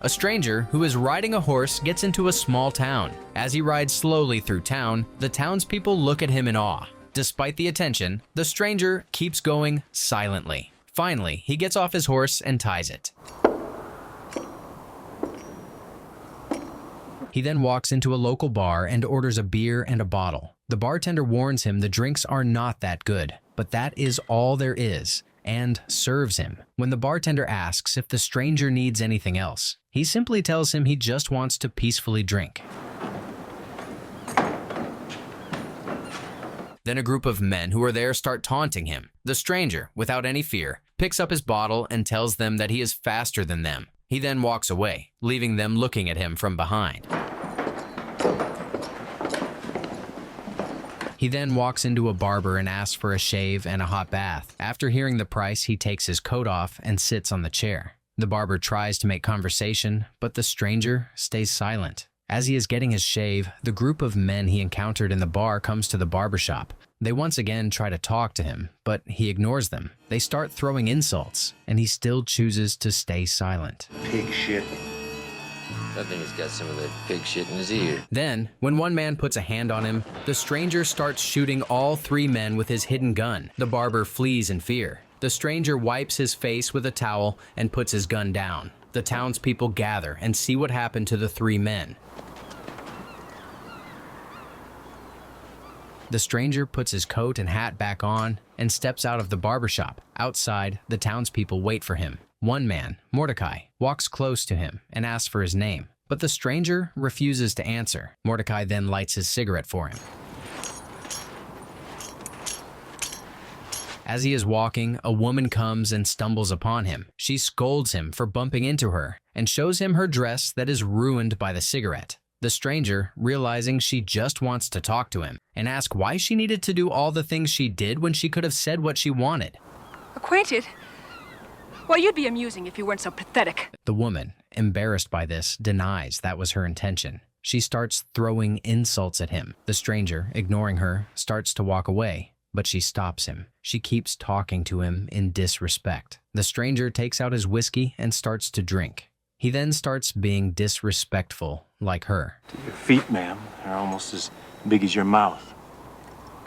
A stranger who is riding a horse gets into a small town. As he rides slowly through town, the townspeople look at him in awe. Despite the attention, the stranger keeps going silently. Finally, he gets off his horse and ties it. He then walks into a local bar and orders a beer and a bottle. The bartender warns him the drinks are not that good, but that is all there is, and serves him. When the bartender asks if the stranger needs anything else, he simply tells him he just wants to peacefully drink. Then a group of men who are there start taunting him. The stranger, without any fear, picks up his bottle and tells them that he is faster than them. He then walks away, leaving them looking at him from behind. He then walks into a barber and asks for a shave and a hot bath. After hearing the price, he takes his coat off and sits on the chair. The barber tries to make conversation, but the stranger stays silent. As he is getting his shave, the group of men he encountered in the bar comes to the barbershop. They once again try to talk to him, but he ignores them. They start throwing insults, and he still chooses to stay silent. Pig shit. I think he's got some of that pig shit in his ear. Then, when one man puts a hand on him, the stranger starts shooting all three men with his hidden gun. The barber flees in fear. The stranger wipes his face with a towel and puts his gun down. The townspeople gather and see what happened to the three men. The stranger puts his coat and hat back on and steps out of the barbershop. Outside, the townspeople wait for him. One man, Mordecai, walks close to him and asks for his name, but the stranger refuses to answer. Mordecai then lights his cigarette for him. As he is walking, a woman comes and stumbles upon him. She scolds him for bumping into her and shows him her dress that is ruined by the cigarette. The stranger, realizing she just wants to talk to him, and asks why she needed to do all the things she did when she could have said what she wanted. Acquainted? Why, you'd be amusing if you weren't so pathetic. The woman, embarrassed by this, denies that was her intention. She starts throwing insults at him. The stranger, ignoring her, starts to walk away, but she stops him. She keeps talking to him in disrespect. The stranger takes out his whiskey and starts to drink. He then starts being disrespectful, like her. Your feet, ma'am, are almost as big as your mouth.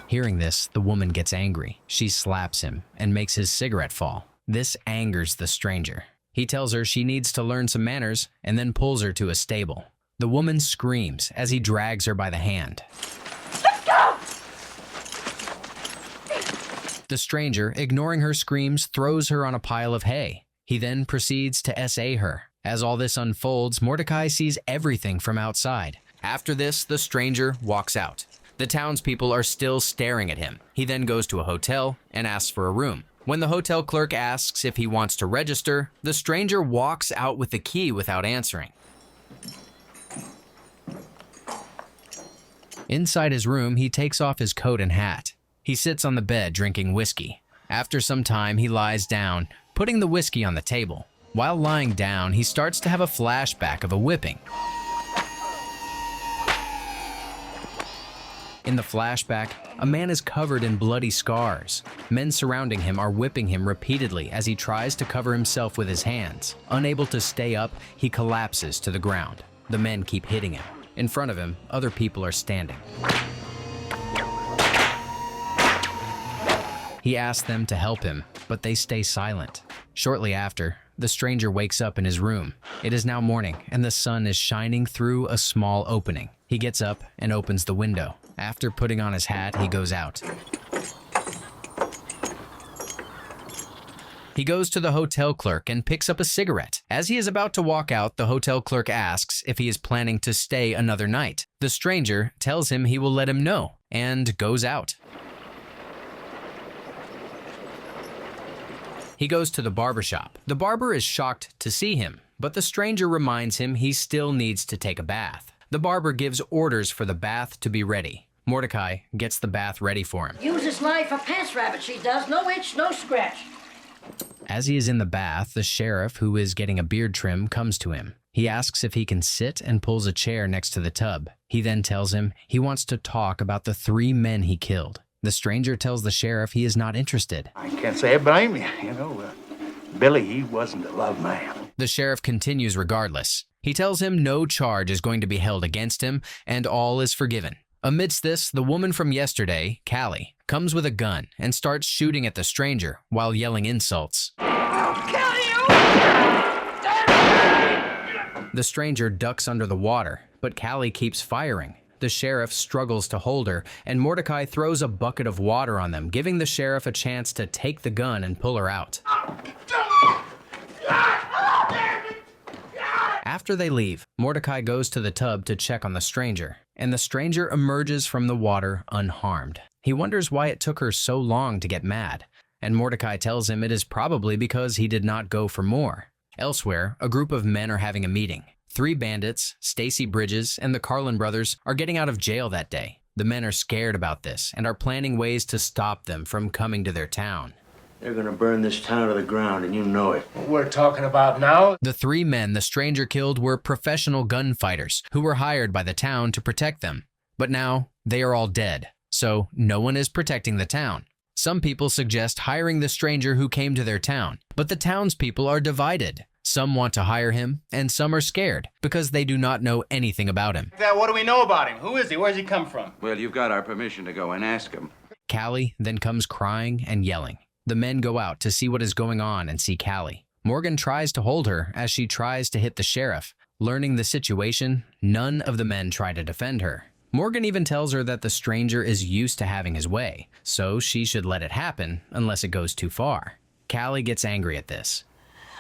Hearing this, the woman gets angry. She slaps him and makes his cigarette fall. This angers the stranger. He tells her she needs to learn some manners and then pulls her to a stable. The woman screams as he drags her by the hand. Let's go! The stranger, ignoring her screams, throws her on a pile of hay. He then proceeds to SA her. As all this unfolds, Mordecai sees everything from outside. After this, the stranger walks out. The townspeople are still staring at him. He then goes to a hotel and asks for a room. When the hotel clerk asks if he wants to register, the stranger walks out with the key without answering. Inside his room, he takes off his coat and hat. He sits on the bed drinking whiskey. After some time, he lies down, putting the whiskey on the table. While lying down, he starts to have a flashback of a whipping. In the flashback, a man is covered in bloody scars. Men surrounding him are whipping him repeatedly as he tries to cover himself with his hands. Unable to stay up, he collapses to the ground. The men keep hitting him. In front of him, other people are standing. He asks them to help him, but they stay silent. Shortly after, the stranger wakes up in his room. It is now morning, and the sun is shining through a small opening. He gets up and opens the window. After putting on his hat, he goes out. He goes to the hotel clerk and picks up a cigarette. As he is about to walk out, the hotel clerk asks if he is planning to stay another night. The stranger tells him he will let him know, and goes out. He goes to the barbershop. The barber is shocked to see him, but the stranger reminds him he still needs to take a bath. The barber gives orders for the bath to be ready. Mordecai gets the bath ready for him. Uses knife a pants rabbit, she does. No itch, no scratch. As he is in the bath, the sheriff, who is getting a beard trim, comes to him. He asks if he can sit and pulls a chair next to the tub. He then tells him he wants to talk about the 3 men he killed. The stranger tells the sheriff he is not interested. I can't say I blame you. Billy, he wasn't a love man. The sheriff continues regardless. He tells him no charge is going to be held against him and all is forgiven. Amidst this, the woman from yesterday, Callie, comes with a gun and starts shooting at the stranger while yelling insults. I'll kill you! The stranger ducks under the water, but Callie keeps firing. The sheriff struggles to hold her, and Mordecai throws a bucket of water on them, giving the sheriff a chance to take the gun and pull her out. After they leave, Mordecai goes to the tub to check on the stranger, and the stranger emerges from the water unharmed. He wonders why it took her so long to get mad, and Mordecai tells him it is probably because he did not go for more. Elsewhere, a group of men are having a meeting. 3 bandits, Stacy Bridges, and the Carlin brothers are getting out of jail that day. The men are scared about this and are planning ways to stop them from coming to their town. They're gonna burn this town to the ground, and you know it. What we're talking about now? The 3 men the stranger killed were professional gunfighters who were hired by the town to protect them. But now, they are all dead, so no one is protecting the town. Some people suggest hiring the stranger who came to their town, but the townspeople are divided. Some want to hire him, and some are scared because they do not know anything about him. What do we know about him? Who is he? Where's he come from? Well, you've got our permission to go and ask him. Callie then comes crying and yelling. The men go out to see what is going on and see Callie. Morgan tries to hold her as she tries to hit the sheriff. Learning the situation, none of the men try to defend her. Morgan even tells her that the stranger is used to having his way, so she should let it happen unless it goes too far. Callie gets angry at this.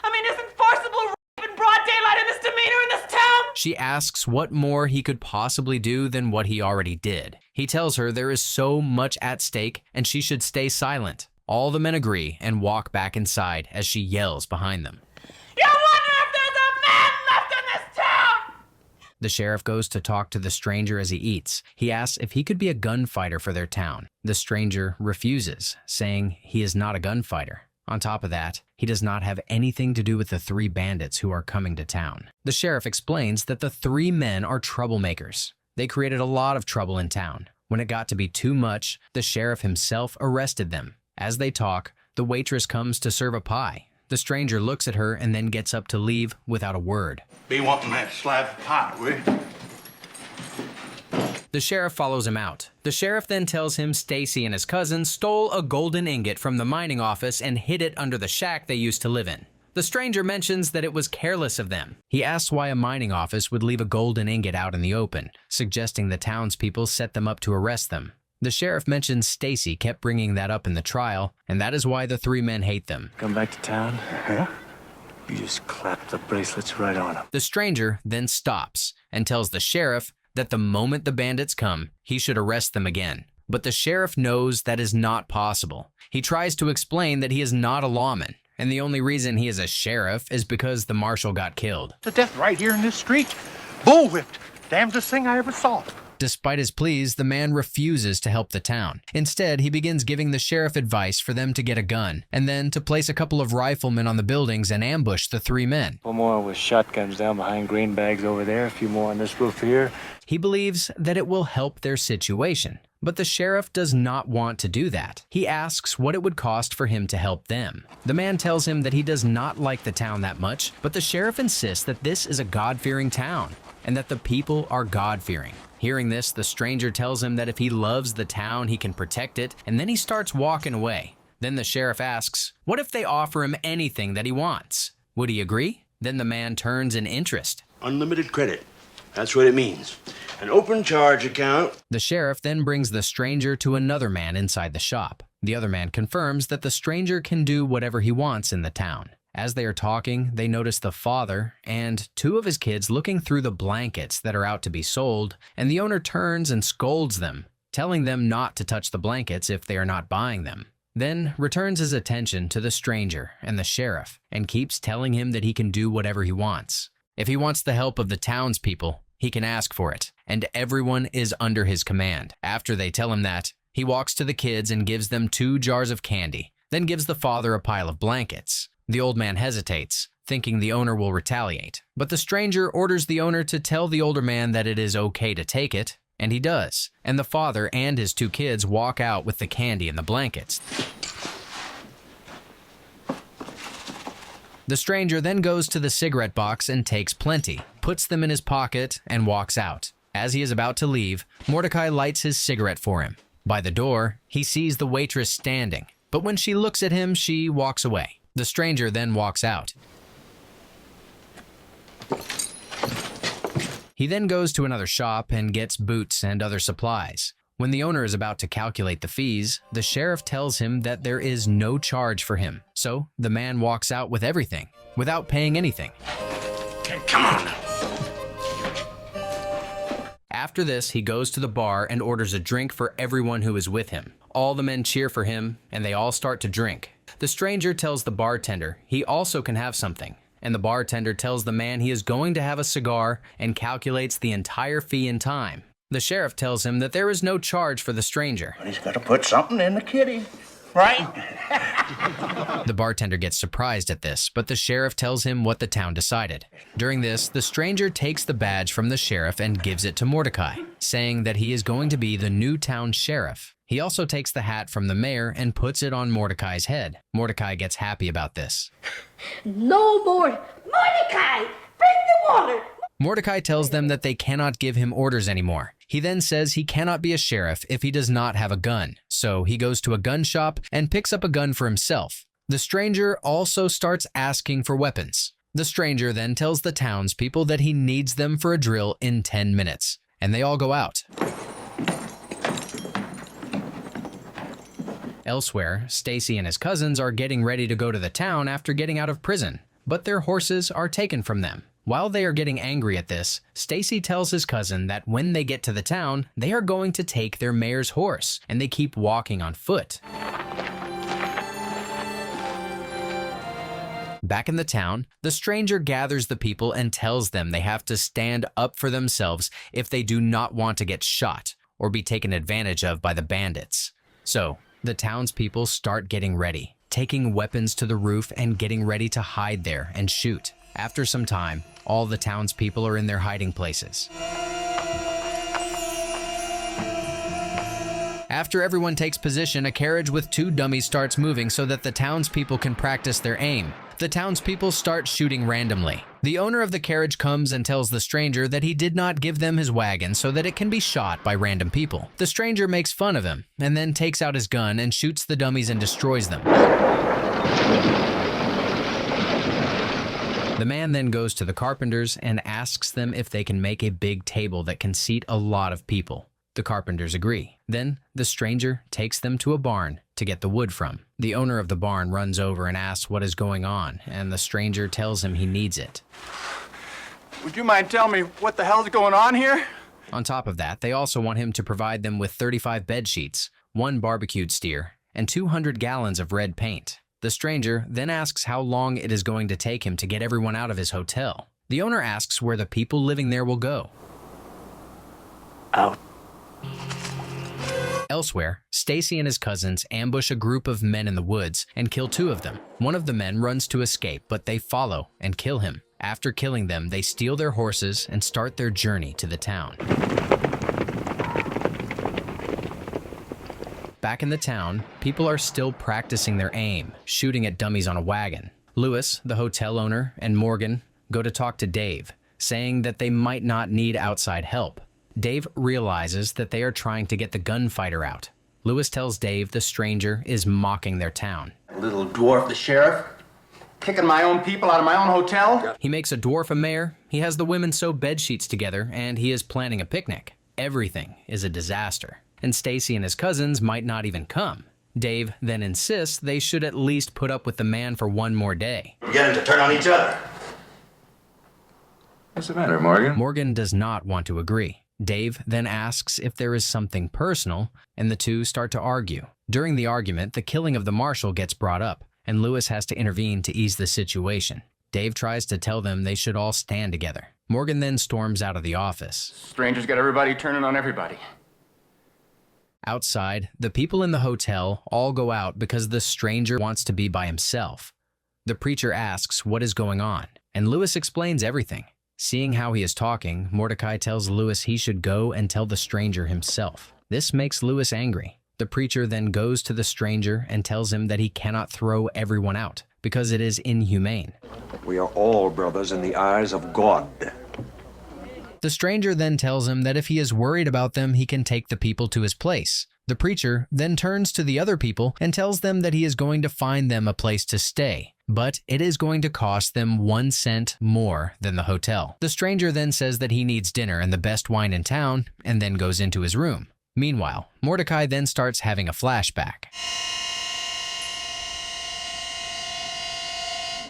Isn't forcible rape in broad daylight a misdemeanor in this town? She asks what more he could possibly do than what he already did. He tells her there is so much at stake and she should stay silent. All the men agree and walk back inside as she yells behind them. You wonder if there's a man left in this town! The sheriff goes to talk to the stranger as he eats. He asks if he could be a gunfighter for their town. The stranger refuses, saying he is not a gunfighter. On top of that, he does not have anything to do with the 3 bandits who are coming to town. The sheriff explains that the 3 men are troublemakers. They created a lot of trouble in town. When it got to be too much, the sheriff himself arrested them. As they talk, the waitress comes to serve a pie. The stranger looks at her and then gets up to leave without a word. Be wanting that slab of pie, will you? The sheriff follows him out. The sheriff then tells him Stacy and his cousin stole a golden ingot from the mining office and hid it under the shack they used to live in. The stranger mentions that it was careless of them. He asks why a mining office would leave a golden ingot out in the open, suggesting the townspeople set them up to arrest them. The sheriff mentions Stacy kept bringing that up in the trial, and that is why the 3 men hate them. Come back to town? Yeah? You just clap the bracelets right on them. The stranger then stops and tells the sheriff that the moment the bandits come, he should arrest them again. But the sheriff knows that is not possible. He tries to explain that he is not a lawman, and the only reason he is a sheriff is because the marshal got killed. To death right here in this street. Bull-whipped. Damnedest thing I ever saw. Despite his pleas, the man refuses to help the town. Instead, he begins giving the sheriff advice for them to get a gun, and then to place a couple of riflemen on the buildings and ambush the 3 men. One more with shotguns down behind green bags over there, a few more on this roof here. He believes that it will help their situation, but the sheriff does not want to do that. He asks what it would cost for him to help them. The man tells him that he does not like the town that much, but the sheriff insists that this is a God-fearing town, and that the people are God-fearing. Hearing this, the stranger tells him that if he loves the town, he can protect it, and then he starts walking away. Then the sheriff asks, what if they offer him anything that he wants? Would he agree? Then the man turns in interest. Unlimited credit. That's what it means. An open charge account. The sheriff then brings the stranger to another man inside the shop. The other man confirms that the stranger can do whatever he wants in the town. As they are talking, they notice the father and 2 of his kids looking through the blankets that are out to be sold, and the owner turns and scolds them, telling them not to touch the blankets if they are not buying them. Then returns his attention to the stranger and the sheriff, and keeps telling him that he can do whatever he wants. If he wants the help of the townspeople, he can ask for it, and everyone is under his command. After they tell him that, he walks to the kids and gives them 2 jars of candy, then gives the father a pile of blankets. The old man hesitates, thinking the owner will retaliate, but the stranger orders the owner to tell the older man that it is okay to take it, and he does, and the father and his 2 kids walk out with the candy and the blankets. The stranger then goes to the cigarette box and takes plenty, puts them in his pocket, and walks out. As he is about to leave, Mordecai lights his cigarette for him. By the door, he sees the waitress standing, but when she looks at him, she walks away. The stranger then walks out. He then goes to another shop and gets boots and other supplies. When the owner is about to calculate the fees, the sheriff tells him that there is no charge for him. So the man walks out with everything, without paying anything. Okay, come on now. After this, he goes to the bar and orders a drink for everyone who is with him. All the men cheer for him, and they all start to drink. The stranger tells the bartender he also can have something, and the bartender tells the man he is going to have a cigar and calculates the entire fee in time. The sheriff tells him that there is no charge for the stranger. But he's got to put something in the kitty, right? The bartender gets surprised at this, but the sheriff tells him what the town decided. During this, the stranger takes the badge from the sheriff and gives it to Mordecai, saying that he is going to be the new town sheriff. He also takes the hat from the mayor and puts it on Mordecai's head. Mordecai gets happy about this. No more. Mordecai, bring the water. Mordecai tells them that they cannot give him orders anymore. He then says he cannot be a sheriff if he does not have a gun, so he goes to a gun shop and picks up a gun for himself. The stranger also starts asking for weapons. The stranger then tells the townspeople that he needs them for a drill in 10 minutes, and they all go out. Elsewhere, Stacy and his cousins are getting ready to go to the town after getting out of prison, but their horses are taken from them. While they are getting angry at this, Stacy tells his cousin that when they get to the town, they are going to take their mayor's horse, and they keep walking on foot. Back in the town, the stranger gathers the people and tells them they have to stand up for themselves if they do not want to get shot or be taken advantage of by the bandits. So, the townspeople start getting ready, taking weapons to the roof and getting ready to hide there and shoot. After some time, all the townspeople are in their hiding places. After everyone takes position, a carriage with 2 dummies starts moving so that the townspeople can practice their aim. The townspeople start shooting randomly. The owner of the carriage comes and tells the stranger that he did not give them his wagon so that it can be shot by random people. The stranger makes fun of him and then takes out his gun and shoots the dummies and destroys them. The man then goes to the carpenters and asks them if they can make a big table that can seat a lot of people. The carpenters agree. Then the stranger takes them to a barn to get the wood from. The owner of the barn runs over and asks what is going on, and the stranger tells him he needs it. Would you mind telling me what the hell's going on here? On top of that, they also want him to provide them with 35 bed sheets, 1 barbecued steer, and 200 gallons of red paint. The stranger then asks how long it is going to take him to get everyone out of his hotel. The owner asks where the people living there will go. Out. Elsewhere, Stacy and his cousins ambush a group of men in the woods and kill 2 of them. One of the men runs to escape, but they follow and kill him. After killing them, they steal their horses and start their journey to the town. Back in the town, people are still practicing their aim, shooting at dummies on a wagon. Lewis, the hotel owner, and Morgan go to talk to Dave, saying that they might not need outside help. Dave realizes that they are trying to get the gunfighter out. Lewis tells Dave the stranger is mocking their town. Little dwarf, the sheriff, kicking my own people out of my own hotel? He makes a dwarf a mayor, he has the women sew bed sheets together, and he is planning a picnic. Everything is a disaster, and Stacy and his cousins might not even come. Dave then insists they should at least put up with the man for 1 more day. Get them to turn on each other. What's the matter, Morgan? Morgan does not want to agree. Dave then asks if there is something personal, and the 2 start to argue. During the argument, the killing of the marshal gets brought up, and Lewis has to intervene to ease the situation. Dave tries to tell them they should all stand together. Morgan then storms out of the office. Strangers got everybody turning on everybody. Outside, the people in the hotel all go out because the stranger wants to be by himself. The preacher asks what is going on, and Lewis explains everything. Seeing how he is talking, Mordecai tells Lewis he should go and tell the stranger himself. This makes Lewis angry. The preacher then goes to the stranger and tells him that he cannot throw everyone out, because it is inhumane. We are all brothers in the eyes of God. The stranger then tells him that if he is worried about them, he can take the people to his place. The preacher then turns to the other people and tells them that he is going to find them a place to stay, but it is going to cost them 1 cent more than the hotel. The stranger then says that he needs dinner and the best wine in town, and then goes into his room. Meanwhile, Mordecai then starts having a flashback.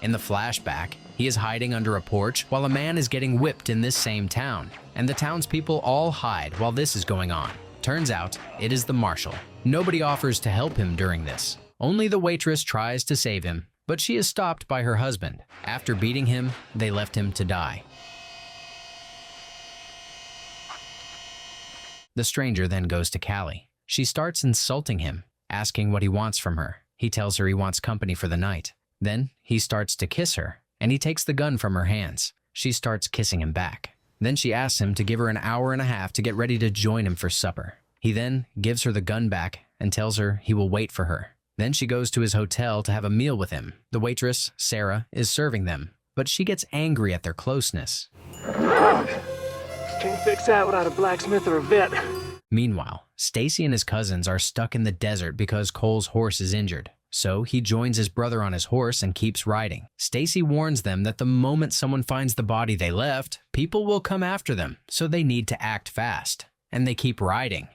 In the flashback, he is hiding under a porch while a man is getting whipped in this same town, and the townspeople all hide while this is going on. Turns out, it is the marshal. Nobody offers to help him during this. Only the waitress tries to save him, but she is stopped by her husband. After beating him, they left him to die. The stranger then goes to Callie. She starts insulting him, asking what he wants from her. He tells her he wants company for the night. Then he starts to kiss her, and he takes the gun from her hands. She starts kissing him back. Then she asks him to give her an hour and a half to get ready to join him for supper. He then gives her the gun back and tells her he will wait for her. Then she goes to his hotel to have a meal with him. The waitress, Sarah, is serving them, but she gets angry at their closeness. Can't fix that without a blacksmith or a vet. Meanwhile, Stacy and his cousins are stuck in the desert because Cole's horse is injured. So he joins his brother on his horse and keeps riding. Stacy warns them that the moment someone finds the body they left, people will come after them, so they need to act fast. And they keep riding.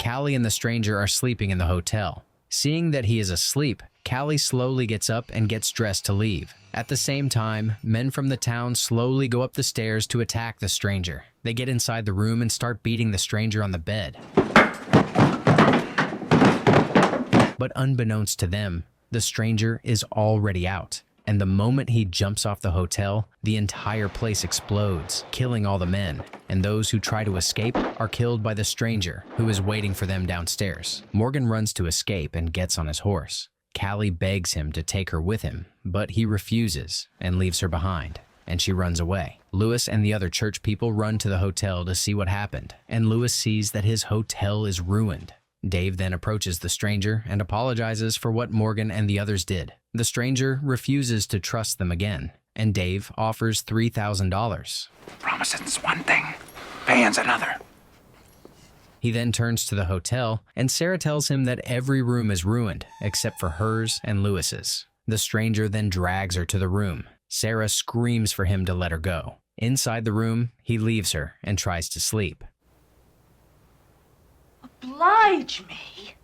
Callie and the stranger are sleeping in the hotel. Seeing that he is asleep, Callie slowly gets up and gets dressed to leave. At the same time, men from the town slowly go up the stairs to attack the stranger. They get inside the room and start beating the stranger on the bed. But unbeknownst to them, the stranger is already out. And the moment he jumps off the hotel, the entire place explodes, killing all the men. And those who try to escape are killed by the stranger, who is waiting for them downstairs. Morgan runs to escape and gets on his horse. Callie begs him to take her with him, but he refuses and leaves her behind, and she runs away. Lewis and the other church people run to the hotel to see what happened, and Lewis sees that his hotel is ruined. Dave then approaches the stranger and apologizes for what Morgan and the others did. The stranger refuses to trust them again, and Dave offers $3,000. Promising's one thing, paying's another. He then turns to the hotel, and Sarah tells him that every room is ruined except for hers and Lewis's. The stranger then drags her to the room. Sarah screams for him to let her go. Inside the room, he leaves her and tries to sleep. Oblige me.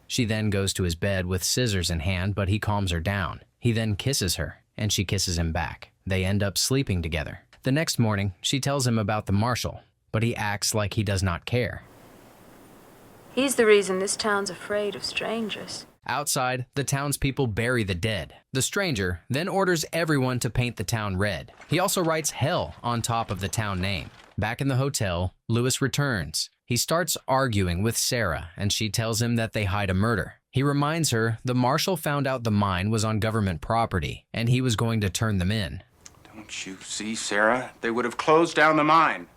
She then goes to his bed with scissors in hand, but he calms her down. He then kisses her, and she kisses him back. They end up sleeping together. The next morning, she tells him about the marshal, but he acts like he does not care. He's the reason this town's afraid of strangers. Outside, the townspeople bury the dead. The stranger then orders everyone to paint the town red. He also writes hell on top of the town name. Back in the hotel, Lewis returns. He starts arguing with Sarah, and she tells him that they hide a murder. He reminds her the marshal found out the mine was on government property, and he was going to turn them in. Don't you see, Sarah? They would have closed down the mine.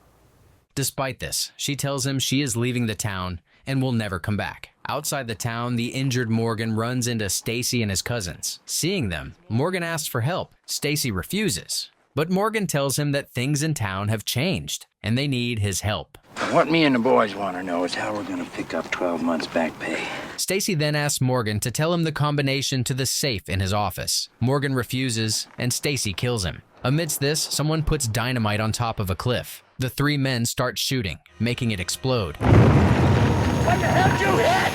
Despite this, she tells him she is leaving the town and will never come back. Outside the town, the injured Morgan runs into Stacy and his cousins. Seeing them, Morgan asks for help. Stacy refuses, but Morgan tells him that things in town have changed, and they need his help. What me and the boys want to know is how we're going to pick up 12 months back pay. Stacy then asks Morgan to tell him the combination to the safe in his office. Morgan refuses, and Stacy kills him. Amidst this, someone puts dynamite on top of a cliff. The three men start shooting, making it explode. What the hell did you hit?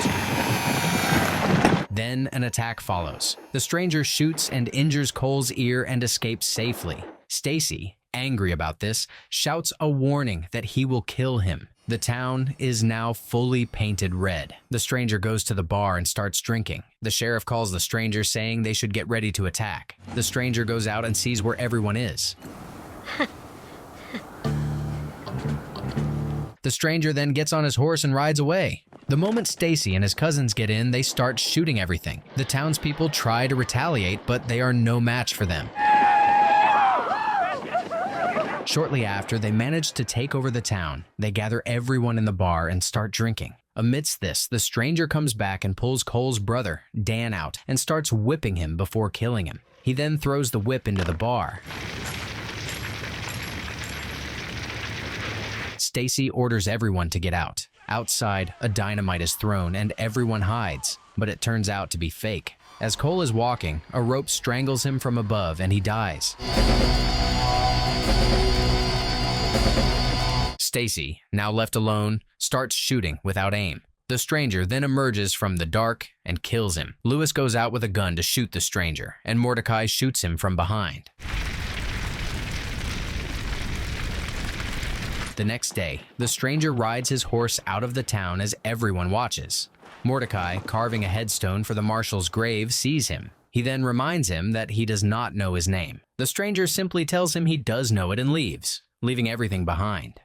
Then an attack follows. The stranger shoots and injures Cole's ear and escapes safely. Stacy, angry about this, shouts a warning that he will kill him. The town is now fully painted red. The stranger goes to the bar and starts drinking. The sheriff calls the stranger, saying they should get ready to attack. The stranger goes out and sees where everyone is. The stranger then gets on his horse and rides away. The moment Stacy and his cousins get in, they start shooting everything. The townspeople try to retaliate, but they are no match for them. Shortly after, they manage to take over the town. They gather everyone in the bar and start drinking. Amidst this, the stranger comes back and pulls Cole's brother, Dan, out and starts whipping him before killing him. He then throws the whip into the bar. Stacy orders everyone to get out. Outside, a dynamite is thrown and everyone hides, but it turns out to be fake. As Cole is walking, a rope strangles him from above and he dies. Stacy, now left alone, starts shooting without aim. The stranger then emerges from the dark and kills him. Lewis goes out with a gun to shoot the stranger, and Mordecai shoots him from behind. The next day, the stranger rides his horse out of the town as everyone watches. Mordecai, carving a headstone for the marshal's grave, sees him. He then reminds him that he does not know his name. The stranger simply tells him he does know it and leaves, leaving everything behind.